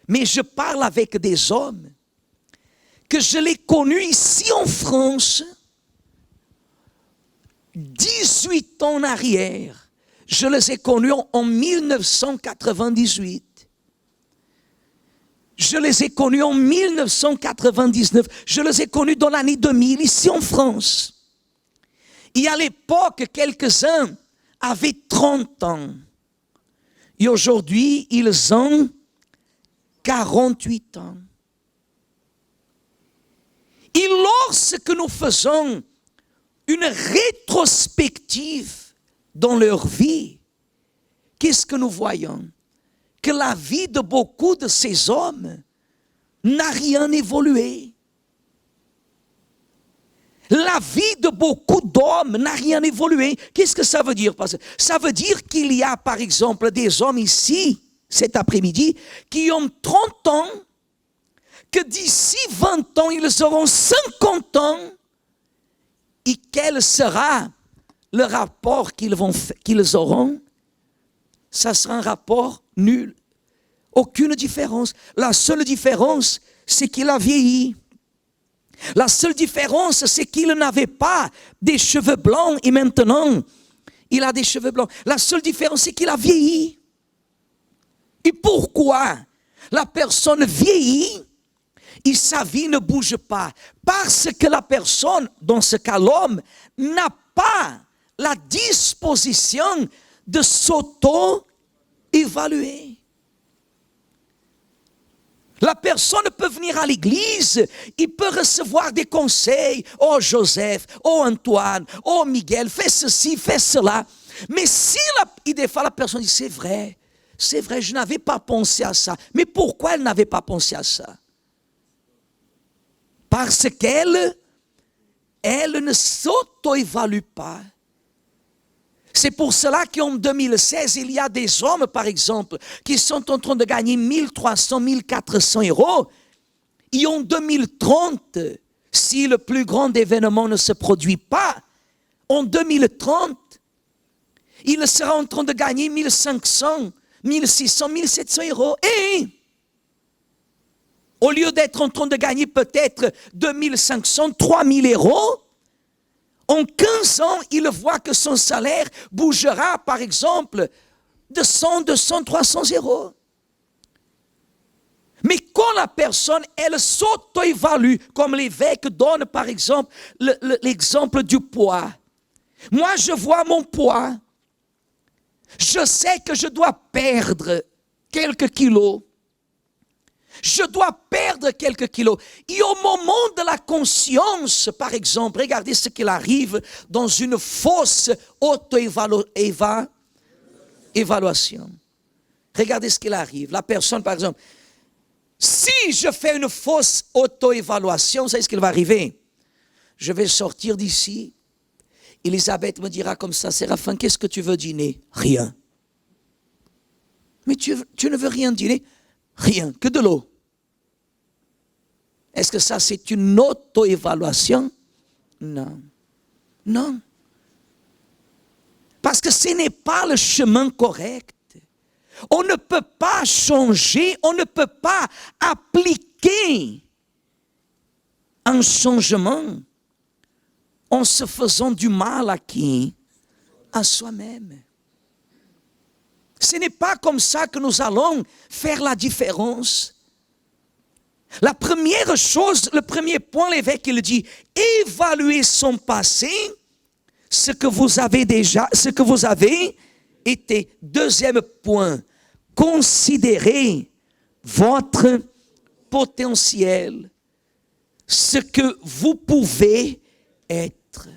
Mais je parle avec des hommes que je l'ai connus ici en France, 18 ans en arrière. Je les ai connus en 1998. Je les ai connus en 1999. Je les ai connus dans l'année 2000, ici en France. Et à l'époque, quelques-uns avaient 30 ans. Et aujourd'hui, ils ont 48 ans. Et lorsque nous faisons une rétrospective dans leur vie, qu'est-ce que nous voyons? Que la vie de beaucoup de ces hommes n'a rien évolué. La vie de beaucoup d'hommes n'a rien évolué. Qu'est-ce que ça veut dire? Ça veut dire qu'il y a par exemple des hommes ici, cet après-midi, qui ont 30 ans, que d'ici 20 ans, ils auront 50 ans, et quel sera le rapport qu'ils auront? Ça sera un rapport nul. Aucune différence. La seule différence, c'est qu'il a vieilli. La seule différence, c'est qu'il n'avait pas des cheveux blancs et maintenant, il a des cheveux blancs. La seule différence, c'est qu'il a vieilli. Et pourquoi la personne vieillit et sa vie ne bouge pas? Parce que la personne, dans ce cas l'homme, n'a pas la disposition de s'auto-évaluer. La personne peut venir à l'église, il peut recevoir des conseils. Oh Joseph, oh Antoine, oh Miguel, fais ceci, fais cela. Mais si des fois la personne dit c'est vrai, je n'avais pas pensé à ça. Mais pourquoi elle n'avait pas pensé à ça? Parce qu'elle ne s'auto-évalue pas. C'est pour cela qu'en 2016, il y a des hommes, par exemple, qui sont en train de gagner 1300, 1400 euros. Et en 2030, si le plus grand événement ne se produit pas, en 2030, il sera en train de gagner 1500, 1600, 1700 euros. Et au lieu d'être en train de gagner peut-être 2500, 3000 euros, en 15 ans, il voit que son salaire bougera, par exemple, de 100, 200, 300 euros. Mais quand la personne, elle s'auto-évalue, comme l'évêque donne, par exemple, l'exemple du poids. Moi, je vois mon poids. Je sais que je dois perdre quelques kilos. Je dois perdre quelques kilos. Et au moment de la conscience, par exemple, regardez ce qu'il arrive dans une fausse auto-évaluation. Regardez ce qu'il arrive. La personne, par exemple, si je fais une fausse auto-évaluation, vous savez ce qu'il va arriver? Je vais sortir d'ici. Elisabeth me dira comme ça, Séraphin, qu'est-ce que tu veux dîner? Rien. Mais tu ne veux rien dîner? Rien, que de l'eau. Est-ce que ça c'est une auto-évaluation? Non. Non. Parce que ce n'est pas le chemin correct. On ne peut pas changer, on ne peut pas appliquer un changement en se faisant du mal à qui? À soi-même. Ce n'est pas comme ça que nous allons faire la différence. La première chose, le premier point, l'évêque il dit, évaluez son passé, ce que vous avez été. Deuxième point, considérez votre potentiel, ce que vous pouvez être.